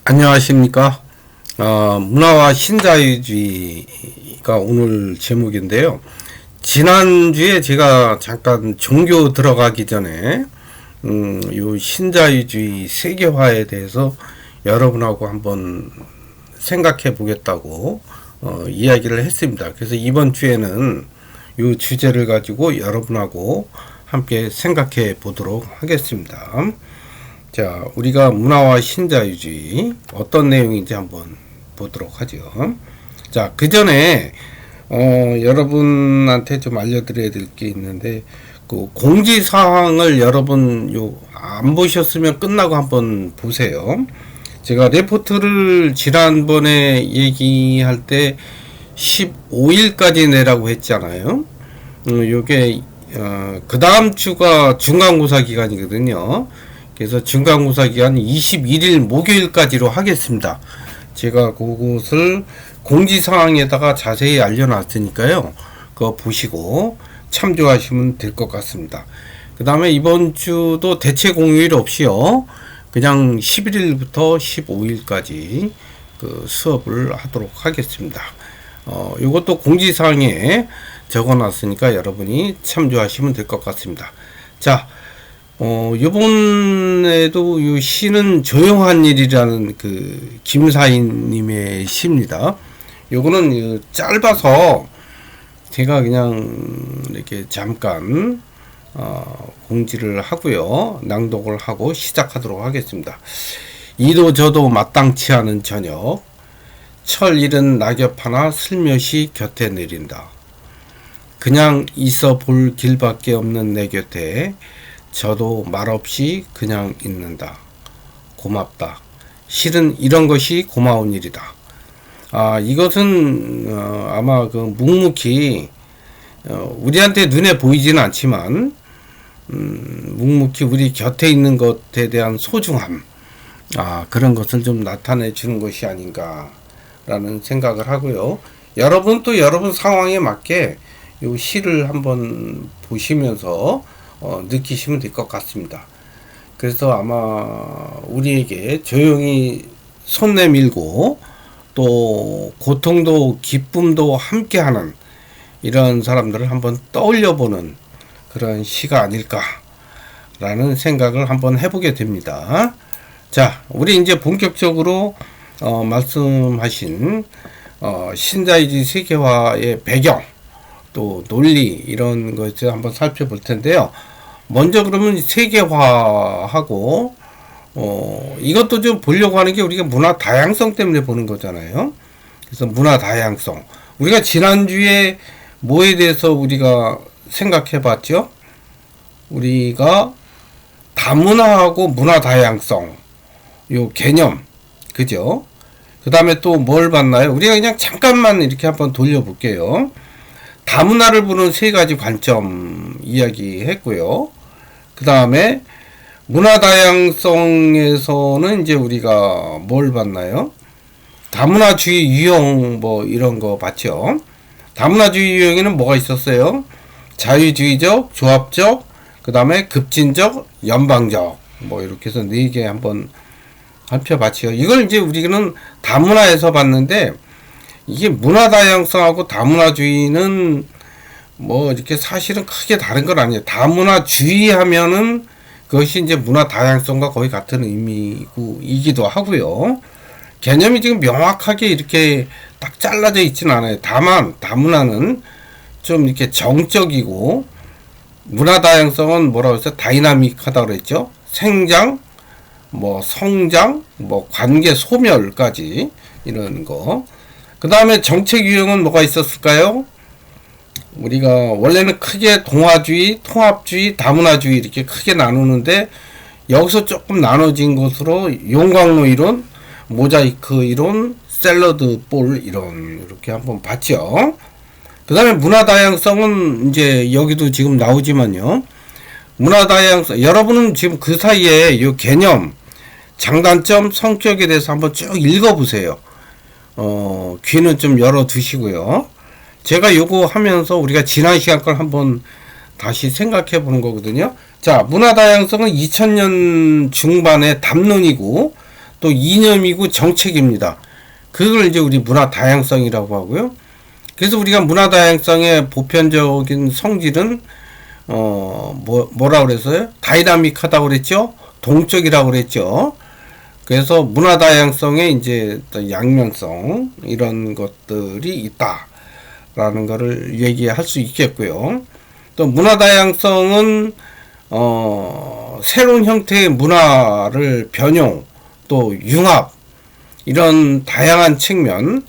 안녕하십니까. 문화와 신자유주의가 오늘 제목인데요. 지난주에 제가 잠깐 종교 들어가기 전에, 요 신자유주의 세계화에 대해서 여러분하고 한번 생각해 보겠다고, 이야기를 했습니다. 그래서 이번 주에는 요 주제를 가지고 여러분하고 함께 생각해 보도록 하겠습니다. 자, 우리가 문화와 신자유주의 어떤 내용인지 한번 보도록 하죠. 자, 그 전에 여러분한테 좀 알려드려야 될 게 있는데, 그 공지사항을 여러분 안 보셨으면 끝나고 한번 보세요. 제가 레포트를 지난번에 얘기할 때 15일까지 내라고 했잖아요. 요게 그 다음 주가 중간고사 기간이거든요. 그래서 중간고사 기간 21일 목요일까지로 하겠습니다. 제가 그것을 공지사항에다가 자세히 알려놨으니까요. 그거 보시고 참조하시면 될 것 같습니다. 그 다음에 이번 주도 대체 공휴일 없이요. 그냥 11일부터 15일까지 그 수업을 하도록 하겠습니다. 이것도 공지사항에 적어놨으니까 여러분이 참조하시면 될 것 같습니다. 자, 요번에도 이 시는 조용한 일이라는 그 김사인님의 시입니다. 요거는 짧아서 제가 그냥 이렇게 잠깐 공지를 하고요. 낭독을 하고 시작하도록 하겠습니다. 이도 저도 마땅치 않은 저녁, 철 잃은 낙엽 하나 슬며시 곁에 내린다. 그냥 있어 볼 길밖에 없는 내 곁에 저도 말없이 그냥 있는다. 고맙다. 실은 이런 것이 고마운 일이다. 이것은 아마 그 묵묵히 우리한테 눈에 보이지는 않지만 묵묵히 우리 곁에 있는 것에 대한 소중함, 그런 것을 좀 나타내 주는 것이 아닌가라는 생각을 하고요. 여러분 또 여러분 상황에 맞게 이 시를 한번 보시면서 느끼시면 될 것 같습니다. 그래서 아마 우리에게 조용히 손 내밀고 또 고통도 기쁨도 함께하는 이런 사람들을 한번 떠올려보는 그런 시가 아닐까라는 생각을 한번 해보게 됩니다. 자, 우리 이제 본격적으로 말씀하신 신자유주의 세계화의 배경 또 논리 이런 것을 한번 살펴볼 텐데요. 먼저 그러면 세계화하고 이것도 좀 보려고 하는 게 우리가 문화 다양성 때문에 보는 거잖아요. 그래서 문화 다양성, 우리가 지난주에 뭐에 대해서 우리가 생각해 봤죠? 우리가 다문화하고 문화 다양성 요 개념, 그죠? 그 다음에 또 뭘 봤나요? 우리가 그냥 잠깐만 이렇게 한번 돌려볼게요. 다문화를 보는 세 가지 관점 이야기했고요. 그 다음에 문화 다양성에서는 이제 우리가 뭘 봤나요? 다문화주의 유형 뭐 이런 거 봤죠. 다문화주의 유형에는 뭐가 있었어요? 자유주의적, 조합적, 그 다음에 급진적, 연방적 뭐 이렇게 해서 4개 한번 살펴봤죠. 이걸 이제 우리는 다문화에서 봤는데, 이게 문화 다양성하고 다문화주의는 뭐 이렇게 사실은 크게 다른 건 아니에요. 다문화주의 하면은 그것이 이제 문화 다양성과 거의 같은 의미이기도 하고요. 개념이 지금 명확하게 이렇게 딱 잘라져 있지는 않아요. 다만 다문화는 좀 이렇게 정적이고, 문화 다양성은 뭐라고 했어요? 다이나믹하다고 그랬죠. 생장, 뭐 성장, 뭐 관계 소멸까지 이런 거. 그 다음에 정책 유형은 뭐가 있었을까요? 우리가 원래는 크게 동화주의, 통합주의, 다문화주의 이렇게 크게 나누는데, 여기서 조금 나눠진 것으로 용광로 이론, 모자이크 이론, 샐러드 볼 이론 이렇게 한번 봤죠. 그 다음에 문화 다양성은 이제 여기도 지금 나오지만요. 문화 다양성, 여러분은 지금 그 사이에 이 개념, 장단점, 성격에 대해서 한번 쭉 읽어보세요. 귀는 좀 열어 두시고요. 제가 요거 하면서 우리가 지난 시간 걸 한번 다시 생각해 보는 거거든요. 자, 문화 다양성은 2000년 중반의 담론이고, 또 이념이고 정책입니다. 그걸 이제 우리 문화 다양성이라고 하고요. 그래서 우리가 문화 다양성의 보편적인 성질은 뭐라 그랬어요? 다이나믹하다고 그랬죠? 동적이라고 그랬죠? 그래서 문화 다양성에 이제 양면성 이런 것들이 있다라는 거를 얘기할 수 있겠고요. 또 문화 다양성은 새로운 형태의 문화를 변용 또 융합 이런 다양한 측면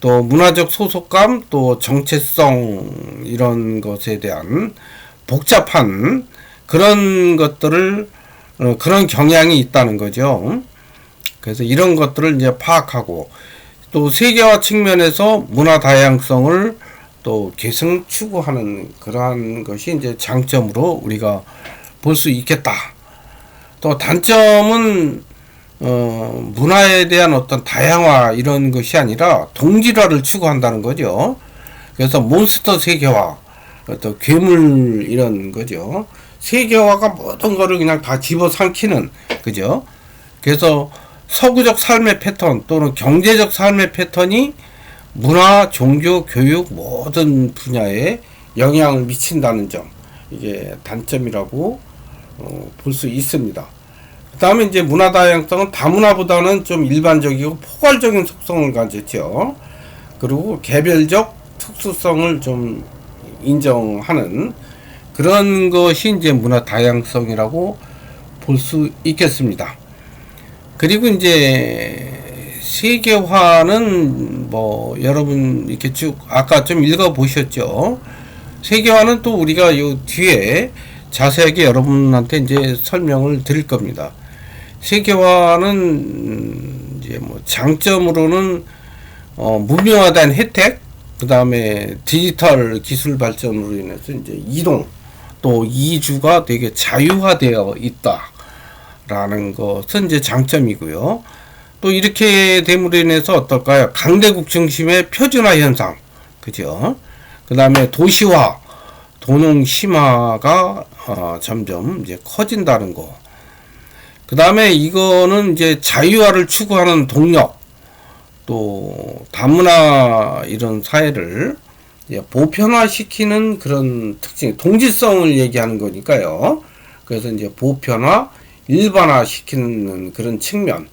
또 문화적 소속감 또 정체성 이런 것에 대한 복잡한 그런 것들을 그런 경향이 있다는 거죠. 그래서 이런 것들을 이제 파악하고 또 세계화 측면에서 문화 다양성을 또 계승 추구하는 그러한 것이 이제 장점으로 우리가 볼 수 있겠다. 또 단점은 문화에 대한 어떤 다양화 이런 것이 아니라 동질화를 추구한다는 거죠. 그래서 몬스터 세계화, 어떤 괴물 이런 거죠. 세계화가 모든 거를 그냥 다 집어삼키는 그죠. 그래서 서구적 삶의 패턴 또는 경제적 삶의 패턴이 문화, 종교, 교육 모든 분야에 영향을 미친다는 점 이게 단점이라고 볼 수 있습니다. 그 다음에 이제 문화 다양성은 다문화보다는 좀 일반적이고 포괄적인 속성을 가졌죠. 그리고 개별적 특수성을 좀 인정하는 그런 것이 이제 문화 다양성이라고 볼 수 있겠습니다. 그리고 이제 세계화는 뭐 여러분 이렇게 쭉 아까 좀 읽어 보셨죠. 세계화는 또 우리가 요 뒤에 자세하게 여러분한테 이제 설명을 드릴 겁니다. 세계화는 이제 뭐 장점으로는 문명화된 혜택, 그 다음에 디지털 기술 발전으로 인해서 이제 이동 또 이주가 되게 자유화되어 있다라는 것은 이제 장점이고요. 또 이렇게 됨으로 인해서 어떨까요? 강대국 중심의 표준화 현상, 그죠? 그 다음에 도시화, 도농 심화가 점점 이제 커진다는 거. 그 다음에 이거는 이제 자유화를 추구하는 동력, 또 다문화 이런 사회를 보편화시키는 그런 특징, 동질성을 얘기하는 거니까요. 그래서 이제 보편화, 일반화시키는 그런 측면.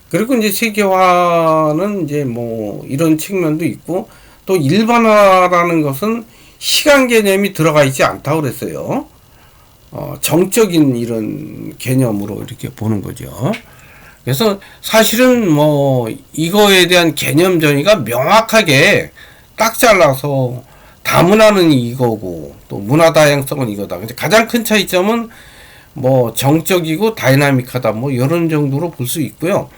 그리고 이제 세계화는 이제 뭐 이런 측면도 있고 또 일반화라는 것은 시간 개념이 들어가 있지 않다고 그랬어요. 정적인 이런 개념으로 이렇게 보는 거죠. 그래서 사실은 뭐 이거에 대한 개념 정의가 명확하게 딱 잘라서 다문화는 이거고 또 문화 다양성은 이거다. 근데 가장 큰 차이점은 뭐 정적이고 다이나믹하다 뭐 이런 정도로 볼 수 있고요.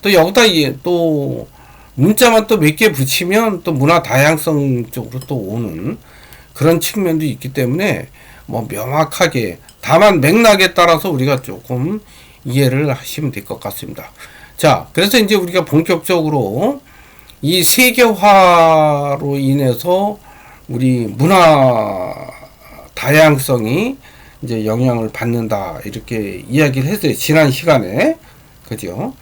또 여기다 또 문자만 또 몇 개 붙이면 또 문화 다양성 쪽으로 또 오는 그런 측면도 있기 때문에 뭐 명확하게 다만 맥락에 따라서 우리가 조금 이해를 하시면 될 것 같습니다. 자, 그래서 이제 우리가 본격적으로 이 세계화로 인해서 우리 문화 다양성이 이제 영향을 받는다 이렇게 이야기를 했어요. 지난 시간에. 그죠?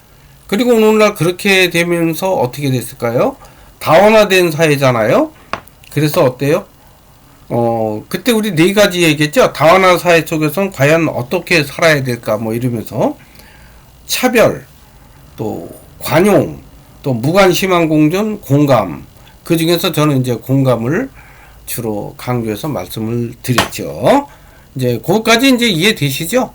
그리고 오늘날 그렇게 되면서 어떻게 됐을까요? 다원화된 사회잖아요. 그래서 어때요? 그때 우리 네 가지 얘기했죠. 다원화 사회 속에서는 과연 어떻게 살아야 될까 뭐 이러면서 차별, 또 관용, 또 무관심한 공존, 공감. 그 중에서 저는 이제 공감을 주로 강조해서 말씀을 드렸죠. 이제 거기까지 이제 이해되시죠?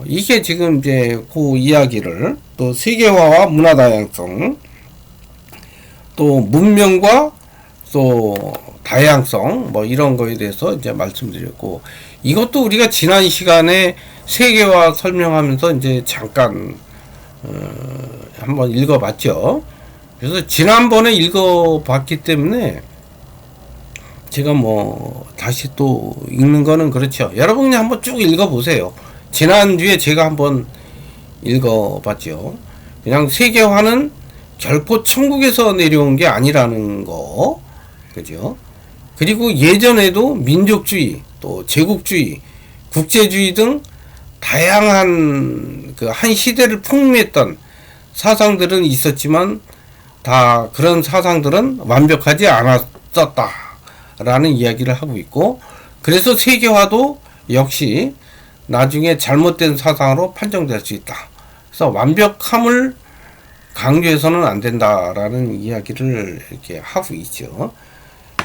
이게 지금 이제 그 이야기를 또 세계화와 문화 다양성, 또 문명과 또 다양성 뭐 이런 거에 대해서 이제 말씀드렸고 이것도 우리가 지난 시간에 세계화 설명하면서 이제 잠깐 한번 읽어봤죠. 그래서 지난번에 읽어봤기 때문에 제가 뭐 다시 또 읽는 거는 그렇죠. 여러분 그냥 한번 쭉 읽어보세요. 지난주에 제가 한번 읽어봤죠. 그냥 세계화는 결코 천국에서 내려온 게 아니라는 거, 그죠? 그리고 예전에도 민족주의, 또 제국주의, 국제주의 등 다양한 그 한 시대를 풍미했던 사상들은 있었지만 다 그런 사상들은 완벽하지 않았었다라는 이야기를 하고 있고, 그래서 세계화도 역시 나중에 잘못된 사상으로 판정될 수 있다. 그래서 완벽함을 강조해서는 안 된다라는 이야기를 이렇게 하고 있죠.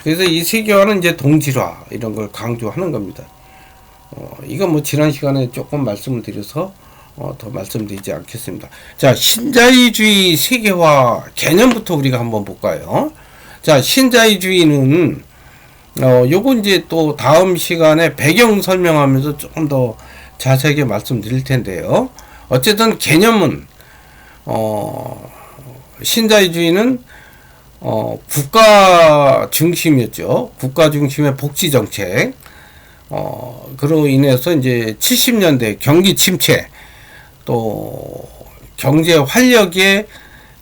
그래서 이 세계화는 이제 동질화 이런 걸 강조하는 겁니다. 이건 뭐 지난 시간에 조금 말씀을 드려서 더 말씀드리지 않겠습니다. 자, 신자유주의 세계화 개념부터 우리가 한번 볼까요? 자, 신자유주의는 요거 이제 또 다음 시간에 배경 설명하면서 조금 더 자세하게 말씀드릴 텐데요. 어쨌든 개념은 신자유주의는 국가 중심이었죠. 국가 중심의 복지 정책. 그로 인해서 이제 70년대 경기 침체, 또 경제 활력이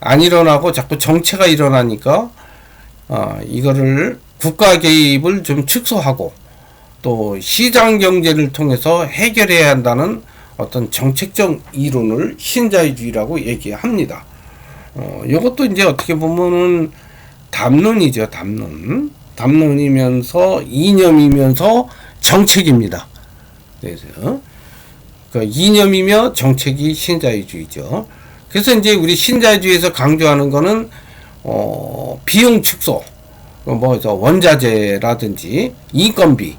안 일어나고 자꾸 정체가 일어나니까 이거를 국가 개입을 좀 축소하고 또 시장 경제를 통해서 해결해야 한다는 어떤 정책적 이론을 신자유주의라고 얘기합니다. 이것도 이제 어떻게 보면은 담론이죠. 담론이면서 이념이면서 정책입니다. 그래서 그 이념이며 정책이 신자유주의죠. 그래서 이제 우리 신자유주의에서 강조하는 거는 비용 축소, 뭐 원자재라든지 인건비,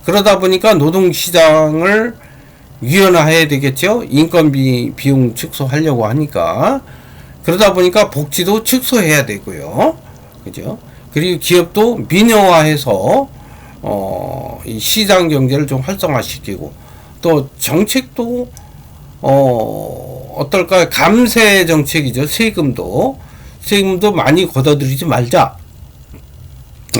그러다 보니까 노동시장을 유연화해야 되겠죠. 인건비 비용 축소하려고 하니까. 그러다 보니까 복지도 축소해야 되고요. 그죠? 그리고 기업도 민영화해서 이 시장 경제를 좀 활성화시키고, 또 정책도 어떨까요? 감세 정책이죠. 세금도 많이 걷어들이지 말자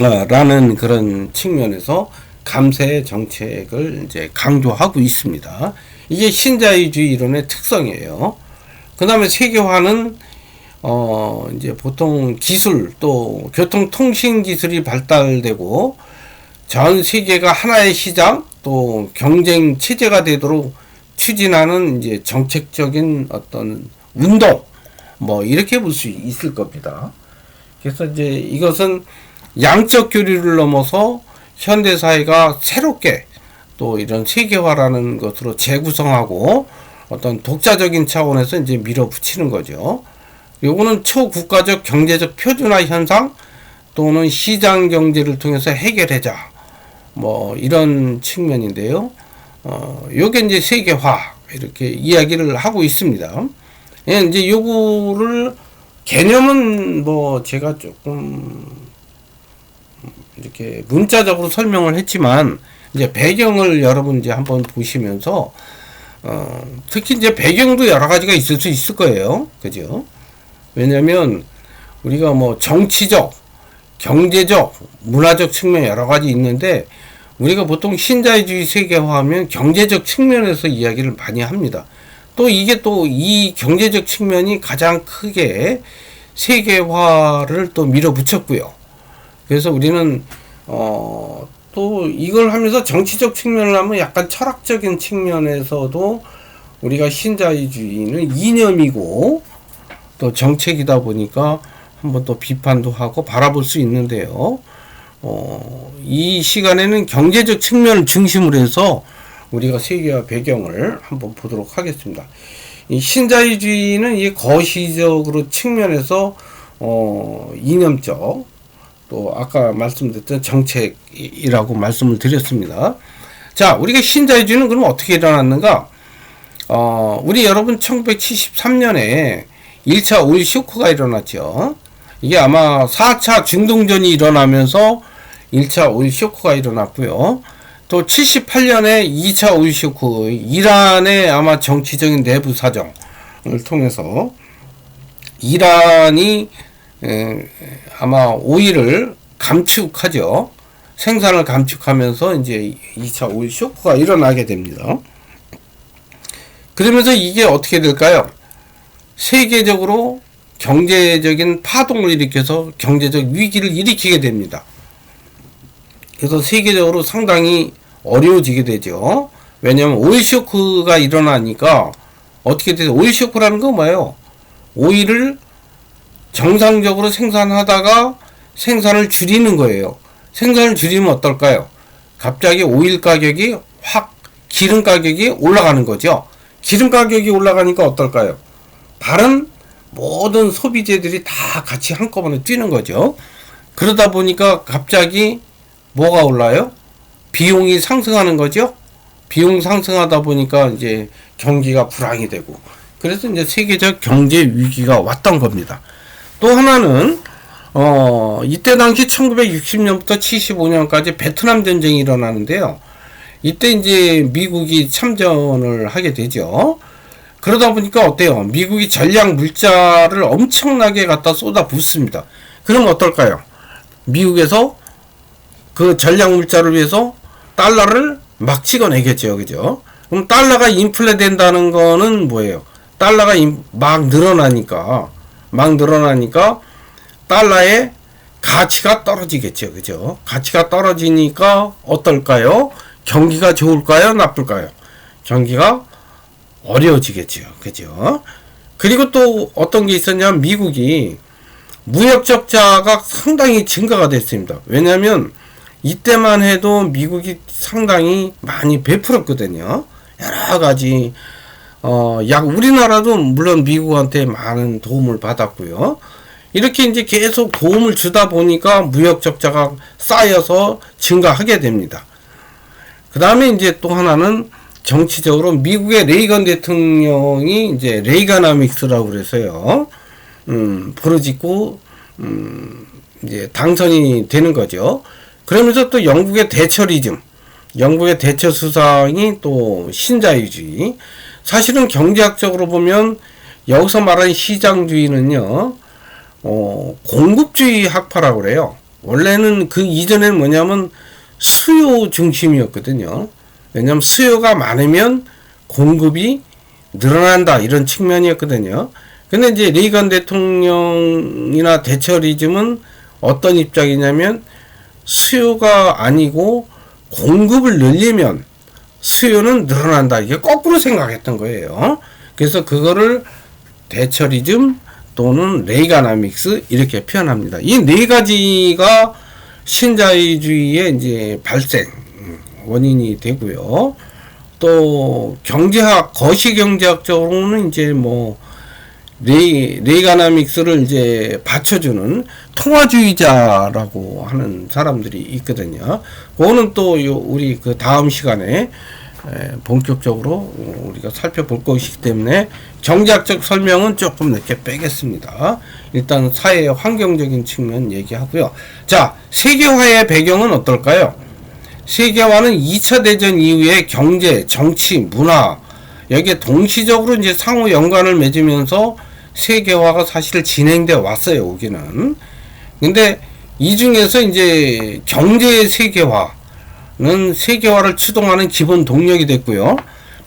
라는 그런 측면에서 감세 정책을 이제 강조하고 있습니다. 이게 신자유주의 이론의 특성이에요. 그 다음에 세계화는 이제 보통 기술, 또 교통통신 기술이 발달되고 전 세계가 하나의 시장, 또 경쟁 체제가 되도록 추진하는 이제 정책적인 어떤 운동, 뭐 이렇게 볼 수 있을 겁니다. 그래서 이제 이것은 양적 교류를 넘어서 현대 사회가 새롭게 또 이런 세계화라는 것으로 재구성하고 어떤 독자적인 차원에서 이제 밀어붙이는 거죠. 요거는 초국가적 경제적 표준화 현상 또는 시장 경제를 통해서 해결하자, 뭐 이런 측면인데요. 요게 이제 세계화 이렇게 이야기를 하고 있습니다. 예, 이제 요거를 개념은 뭐 제가 조금 이렇게 문자적으로 설명을 했지만, 이제 배경을 여러분 이제 한번 보시면서 특히 이제 배경도 여러 가지가 있을 수 있을 거예요. 그죠? 왜냐면 우리가 뭐 정치적, 경제적, 문화적 측면 여러 가지 있는데, 우리가 보통 신자유주의 세계화하면 경제적 측면에서 이야기를 많이 합니다. 또 이게 또 이 경제적 측면이 가장 크게 세계화를 또 밀어붙였고요. 그래서 우리는 또 이걸 하면서 정치적 측면을 하면 약간 철학적인 측면에서도 우리가 신자유주의는 이념이고 또 정책이다 보니까 한번 또 비판도 하고 바라볼 수 있는데요. 이 시간에는 경제적 측면을 중심으로 해서 우리가 세계화 배경을 한번 보도록 하겠습니다. 이 신자유주의는 이 거시적으로 측면에서 이념적, 또 아까 말씀드렸던 정책이라고 말씀을 드렸습니다. 자, 우리가 신자유주의는 그럼 어떻게 일어났는가? 우리 여러분 1973년에 1차 오일 쇼크가 일어났죠. 이게 아마 4차 중동전이 일어나면서 1차 오일 쇼크가 일어났고요. 또 78년에 2차 오일 쇼크, 이란의 아마 정치적인 내부 사정을 통해서 이란이 아마 오일을 감축하죠. 생산을 감축하면서 이제 2차 오일 쇼크가 일어나게 됩니다. 그러면서 이게 어떻게 될까요? 세계적으로 경제적인 파동을 일으켜서 경제적 위기를 일으키게 됩니다. 그래서 세계적으로 상당히 어려워지게 되죠. 왜냐하면 오일 쇼크가 일어나니까 어떻게 되죠? 오일 쇼크라는 건 뭐예요? 오일을 정상적으로 생산하다가 생산을 줄이는 거예요. 생산을 줄이면 어떨까요? 갑자기 오일 가격이 확, 기름 가격이 올라가는 거죠. 기름 가격이 올라가니까 어떨까요? 다른 모든 소비재들이 다 같이 한꺼번에 뛰는 거죠. 그러다 보니까 갑자기 뭐가 올라요? 비용이 상승하는 거죠. 비용 상승하다 보니까 이제 경기가 불황이 되고, 그래서 이제 세계적 경제 위기가 왔던 겁니다. 또 하나는 이때 당시 1960년부터 75년까지 베트남 전쟁이 일어나는데요. 이때 이제 미국이 참전을 하게 되죠. 그러다 보니까 어때요? 미국이 전략 물자를 엄청나게 갖다 쏟아 붓습니다. 그럼 어떨까요? 미국에서 그 전략 물자를 위해서 달러를 막 찍어내겠죠. 그죠? 그럼 달러가 인플레 된다는 거는 뭐예요? 달러가 막 늘어나니까 달러의 가치가 떨어지겠죠. 그죠? 가치가 떨어지니까 어떨까요? 경기가 좋을까요? 나쁠까요? 경기가 어려워지겠죠. 그죠? 그리고 또 어떤 게 있었냐면 미국이 무역 적자가 상당히 증가가 됐습니다. 왜냐하면 이때만 해도 미국이 상당히 많이 베풀었거든요. 여러 가지 우리나라도 물론 미국한테 많은 도움을 받았고요. 이렇게 이제 계속 도움을 주다 보니까 무역 적자가 쌓여서 증가하게 됩니다. 그 다음에 이제 또 하나는 정치적으로 미국의 레이건 대통령이 이제 레이가나믹스라고 그래서요. 부르짖고 이제 당선이 되는 거죠. 그러면서 또 영국의 대처리즘, 영국의 대처 수상이 또 신자유주의. 사실은 경제학적으로 보면 여기서 말하는 시장주의는요, 공급주의 학파라고 그래요. 원래는 그 이전에는 뭐냐면 수요 중심이었거든요. 왜냐하면 수요가 많으면 공급이 늘어난다, 이런 측면이었거든요. 근데 이제 레이건 대통령이나 대처리즘은 어떤 입장이냐면 수요가 아니고 공급을 늘리면 수요는 늘어난다, 이게 거꾸로 생각했던 거예요. 그래서 그거를 대처리즘 또는 레이가나믹스 이렇게 표현합니다. 이 네 가지가 신자유주의의 이제 발생 원인이 되고요. 또 경제학, 거시경제학적으로는 이제 뭐 레이가나믹스를 이제 받쳐주는 통화주의자라고 하는 사람들이 있거든요. 그거는 또 우리 그 다음 시간에 본격적으로 우리가 살펴볼 것이기 때문에 경제학적 설명은 조금 늦게 빼겠습니다. 일단 사회의 환경적인 측면 얘기하고요. 자, 세계화의 배경은 어떨까요? 세계화는 2차 대전 이후에 경제, 정치, 문화, 여기에 동시적으로 이제 상호 연관을 맺으면서 세계화가 사실 진행되어 왔어요, 여기는. 근데 이 중에서 이제 경제의 세계화는 세계화를 추동하는 기본 동력이 됐고요.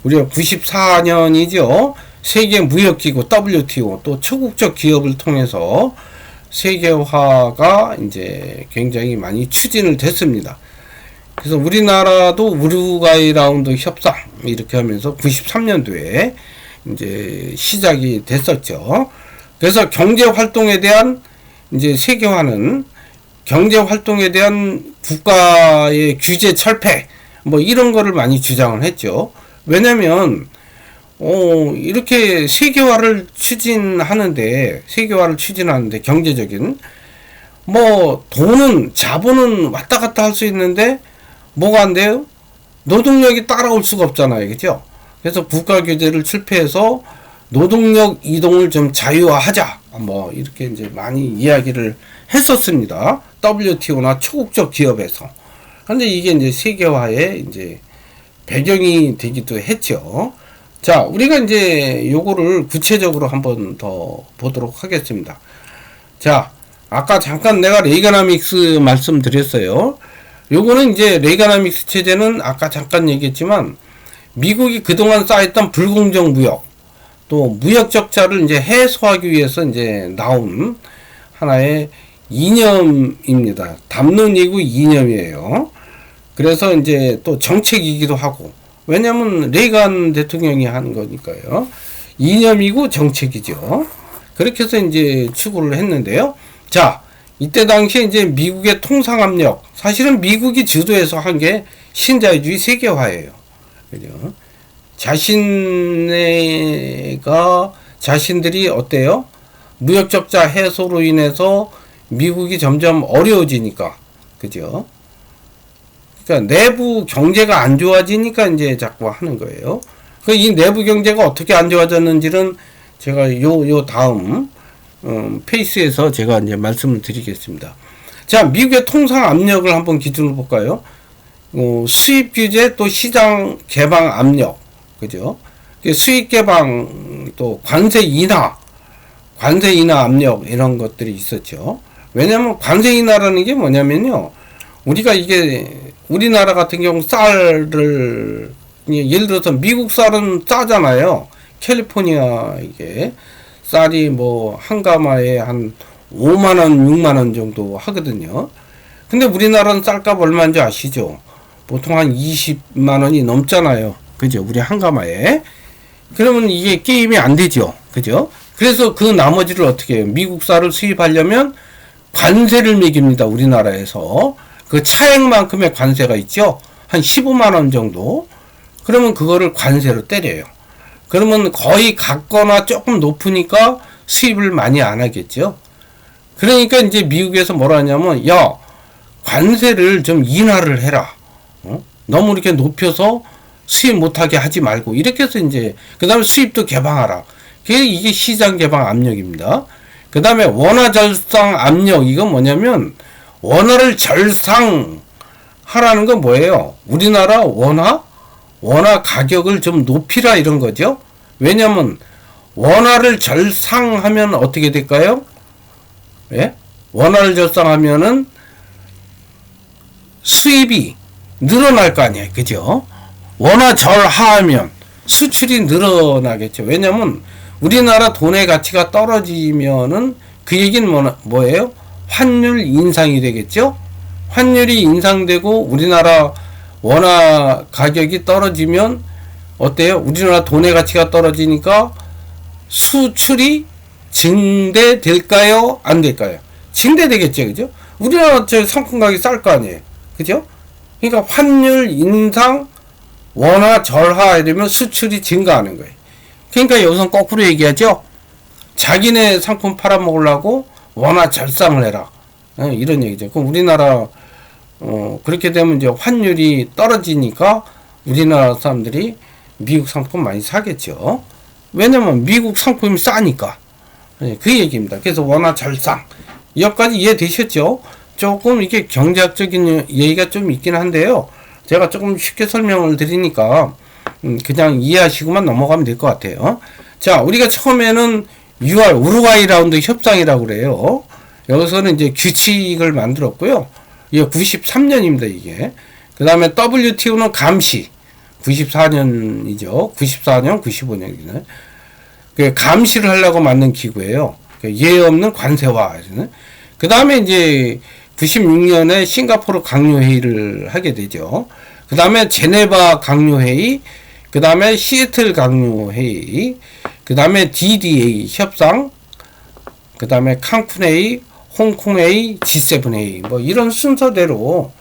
우리가 94년이죠. 세계 무역기구 WTO 또 초국적 기업을 통해서 세계화가 이제 굉장히 많이 추진을 됐습니다. 그래서 우리나라도 우루과이 라운드 협상 이렇게 하면서 93년도에 이제 시작이 됐었죠. 그래서 경제 활동에 대한 이제 세계화는 경제 활동에 대한 국가의 규제 철폐 뭐 이런 거를 많이 주장을 했죠. 왜냐면 이렇게 세계화를 추진하는데 경제적인 뭐 돈은 자본은 왔다 갔다 할 수 있는데 뭐가 안 돼요? 노동력이 따라올 수가 없잖아요. 그죠? 그래서 국가 규제를 철폐해서 노동력 이동을 좀 자유화하자. 뭐 이렇게 이제 많이 이야기를 했었습니다. WTO나 초국적 기업에서. 근데 이게 이제 세계화의 이제 배경이 되기도 했죠. 자, 우리가 이제 요거를 구체적으로 한번 더 보도록 하겠습니다. 자, 아까 잠깐 내가 레이가나믹스 말씀드렸어요. 요거는 이제 레이가나믹스 체제는 아까 잠깐 얘기했지만 미국이 그동안 쌓였던 불공정 무역 또 무역 적자를 이제 해소하기 위해서 이제 나온 하나의 이념입니다. 담론이고 이념이에요. 그래서 이제 또 정책이기도 하고, 왜냐면 레이건 대통령이 한 거니까요. 이념이고 정책이죠. 그렇게 해서 이제 추구를 했는데요. 자, 이때 당시에 이제 미국의 통상 압력, 사실은 미국이 주도해서 한 게 신자유주의 세계화예요. 그죠? 자신들이 어때요? 무역 적자 해소로 인해서 미국이 점점 어려워지니까, 그죠? 그러니까 내부 경제가 안 좋아지니까 이제 자꾸 하는 거예요. 그 이 내부 경제가 어떻게 안 좋아졌는지는 제가 요 다음 페이스에서 제가 이제 말씀을 드리겠습니다. 자, 미국의 통상 압력을 한번 기준으로 볼까요? 수입 규제 또 시장 개방 압력, 그죠? 수입 개방 또 관세 인하 압력 이런 것들이 있었죠. 왜냐면 관세 인하라는 게 뭐냐면요. 우리가 이게 우리나라 같은 경우 쌀을 예를 들어서 미국 쌀은 싸잖아요. 캘리포니아 이게 쌀이 뭐 한 가마에 한 5만원, 6만원 정도 하거든요. 근데 우리나라는 쌀값 얼마인지 아시죠? 보통 한 20만원이 넘잖아요. 그죠? 우리 한 가마에. 그러면 이게 게임이 안 되죠. 그죠? 그래서 그 나머지를 어떻게 해요? 미국 쌀을 수입하려면 관세를 매깁니다. 우리나라에서. 그 차액만큼의 관세가 있죠? 한 15만원 정도. 그러면 그거를 관세로 때려요. 그러면 거의 같거나 조금 높으니까 수입을 많이 안 하겠죠. 그러니까 이제 미국에서 뭐라 하냐면, 야, 관세를 좀 인하를 해라. 너무 이렇게 높여서 수입 못하게 하지 말고, 이렇게 해서 이제, 그 다음에 수입도 개방하라. 이게 시장 개방 압력입니다. 그 다음에 원화 절상 압력, 이건 뭐냐면, 원화를 절상하라는 건 뭐예요? 우리나라 원화 가격을 좀 높이라 이런 거죠. 왜냐면 원화를 절상하면 어떻게 될까요? 예? 원화를 절상하면은 수입이 늘어날 거 아니에요. 그죠? 원화 절하하면 수출이 늘어나겠죠. 왜냐면 우리나라 돈의 가치가 떨어지면은 그 얘기는 뭐예요? 환율 인상이 되겠죠? 환율이 인상되고 우리나라 원화 가격이 떨어지면 어때요? 우리나라 돈의 가치가 떨어지니까 수출이 증대될까요? 안 될까요? 증대되겠죠. 그죠? 우리나라 상품 가격이 쌀 거 아니에요. 그죠? 그러니까 환율 인상, 원화 절하 이러면 수출이 증가하는 거예요. 그러니까 여기서 거꾸로 얘기하죠. 자기네 상품 팔아먹으려고 원화 절상을 해라. 이런 얘기죠. 그럼 우리나라 그렇게 되면 이제 환율이 떨어지니까 우리나라 사람들이 미국 상품 많이 사겠죠. 왜냐면 미국 상품이 싸니까. 그 얘기입니다. 그래서 원화 절상. 여기까지 이해되셨죠? 조금 이게 경제학적인 얘기가 좀 있긴 한데요. 제가 조금 쉽게 설명을 드리니까 그냥 이해하시고만 넘어가면 될 것 같아요. 자, 우리가 처음에는 6월 우루과이 라운드 협상이라고 그래요. 여기서는 이제 규칙을 만들었고요. 이게 93년입니다, 이게. 그 다음에 WTO는 감시. 94년이죠. 94년, 95년이네. 그 감시를 하려고 만든 기구예요. 예외 없는 관세화. 그 다음에 이제 96년에 싱가포르 강요회의를 하게 되죠. 그 다음에 제네바 강요회의, 그 다음에 시애틀 강요회의, 그 다음에 DDA 협상, 그 다음에 칸쿤회의, 홍콩회의, G7회의, 뭐 이런 순서대로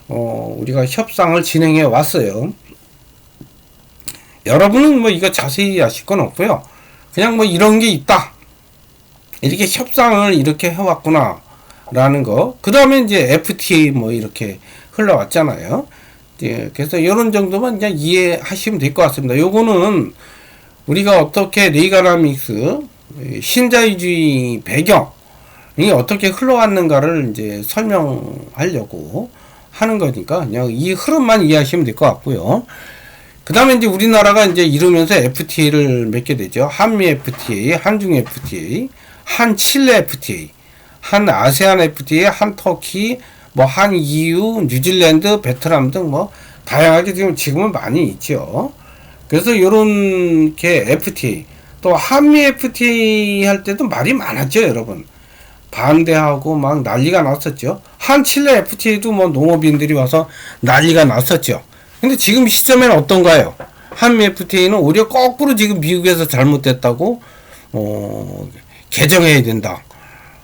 우리가 협상을 진행해 왔어요. 여러분은 뭐 이거 자세히 아실 건 없고요. 그냥 뭐 이런 게 있다. 이렇게 협상을 이렇게 해왔구나. 라는 거. 그 다음에 이제 FTA 뭐 이렇게 흘러왔잖아요. 예, 그래서 이런 정도만 그냥 이해하시면 될 것 같습니다. 요거는 우리가 어떻게 레이가나믹스, 신자유주의 배경, 이 어떻게 흘러왔는가를 이제 설명하려고 하는 거니까 그냥 이 흐름만 이해하시면 될 것 같고요. 그 다음에 이제 우리나라가 이제 이러면서 FTA를 맺게 되죠. 한미 FTA, 한중 FTA, 한 칠레 FTA, 한 아세안 FTA, 한 터키, 뭐 한 EU, 뉴질랜드, 베트남 등 뭐 다양하게 지금은 많이 있죠. 그래서 요렇게 FTA, 또 한미 FTA 할 때도 말이 많았죠, 여러분. 반대하고 막 난리가 났었죠. 한 칠레 FTA도 뭐 농업인들이 와서 난리가 났었죠. 근데 지금 시점에는 어떤가요? 한미 FTA는 오히려 거꾸로 지금 미국에서 잘못됐다고 개정해야 된다.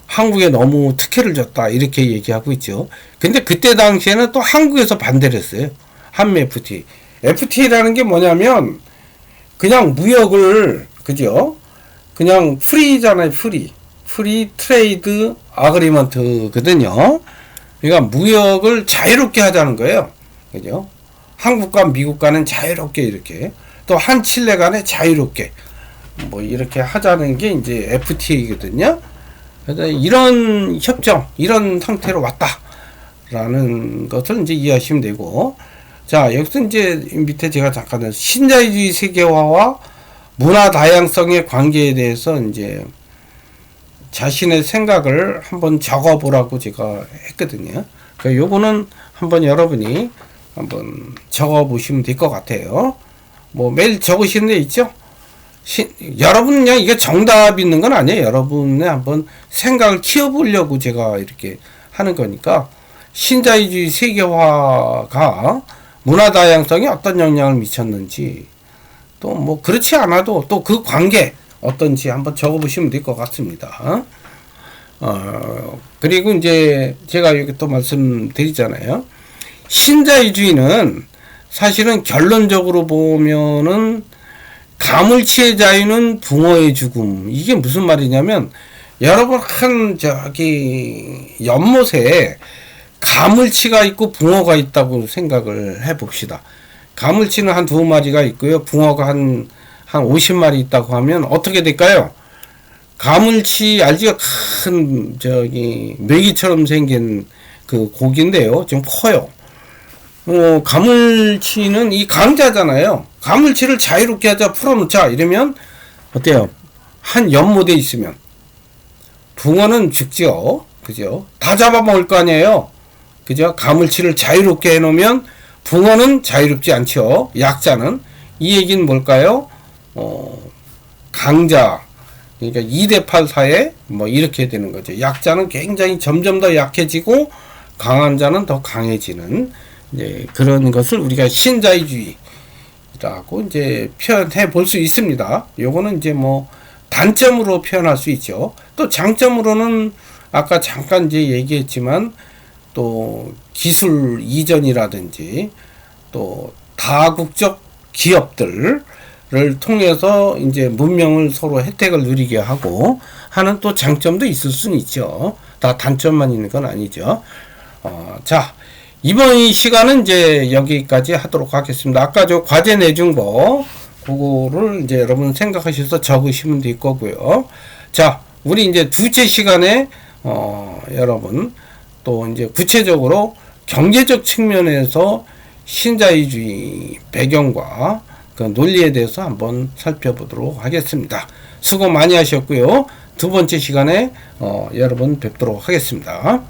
한국에 너무 특혜를 줬다. 이렇게 얘기하고 있죠. 근데 그때 당시에는 또 한국에서 반대를 했어요. 한미 FTA. FTA라는 게 뭐냐면 그냥 무역을 그죠? 그냥 프리잖아요. 프리 트레이드 아그리먼트거든요. 그러니까 무역을 자유롭게 하자는 거예요. 그죠? 한국과 미국과는 자유롭게 이렇게 또 한 칠레 간에 자유롭게 뭐 이렇게 하자는 게 이제 FTA거든요. 그래서 이런 협정, 이런 상태로 왔다라는 것을 이제 이해하시면 되고, 자, 여기서 이제 밑에 제가 잠깐 신자유주의 세계화와 문화 다양성의 관계에 대해서 이제 자신의 생각을 한번 적어보라고 제가 했거든요. 그러니까 요거는 한번 여러분이 한번 적어보시면 될 것 같아요. 뭐 매일 적으시는 데 있죠? 여러분 그냥 이게 정답 있는 건 아니에요. 여러분의 한번 생각을 키워보려고 제가 이렇게 하는 거니까 신자유주의 세계화가 문화 다양성에 어떤 영향을 미쳤는지 또 뭐 그렇지 않아도 또 그 관계 어떤지 한번 적어보시면 될 것 같습니다. 그리고 이제 제가 여기 또 말씀드리잖아요. 신자유주의는 사실은 결론적으로 보면은 가물치의 자유는 붕어의 죽음. 이게 무슨 말이냐면 여러분 한 저기 연못에 가물치가 있고 붕어가 있다고 생각을 해 봅시다. 가물치는 한 2마리가 있고요. 붕어가 한 50마리 있다고 하면 어떻게 될까요? 가물치 알지요? 큰 저기 메기처럼 생긴 그 고기인데요. 좀 커요. 가물치는 이 강자잖아요. 가물치를 자유롭게 하자, 풀어놓자 이러면 어때요? 한 연못에 있으면 붕어는 죽죠. 그죠? 다 잡아먹을 거 아니에요. 그죠? 가물치를 자유롭게 해놓으면 붕어는 자유롭지 않죠. 약자는. 이 얘기는 뭘까요? 강자. 그러니까 2대8 사회 뭐 이렇게 되는 거죠. 약자는 굉장히 점점 더 약해지고 강한 자는 더 강해지는 이제 그런 것을 우리가 신자유주의라고 이제 표현해 볼 수 있습니다. 요거는 이제 뭐 단점으로 표현할 수 있죠. 또 장점으로는 아까 잠깐 이제 얘기했지만 또 기술 이전이라든지 또 다국적 기업들을 통해서 이제 문명을 서로 혜택을 누리게 하고 하는 또 장점도 있을 수는 있죠. 다 단점만 있는 건 아니죠. 자, 이번 이 시간은 이제 여기까지 하도록 하겠습니다. 아까 저 과제 내준 거 그거를 이제 여러분 생각하셔서 적으시면 될 거고요. 자, 우리 이제 두째 시간에 여러분 또 이제 구체적으로 경제적 측면에서 신자유주의 배경과 그 논리에 대해서 한번 살펴보도록 하겠습니다. 수고 많이 하셨고요. 두 번째 시간에 여러분 뵙도록 하겠습니다.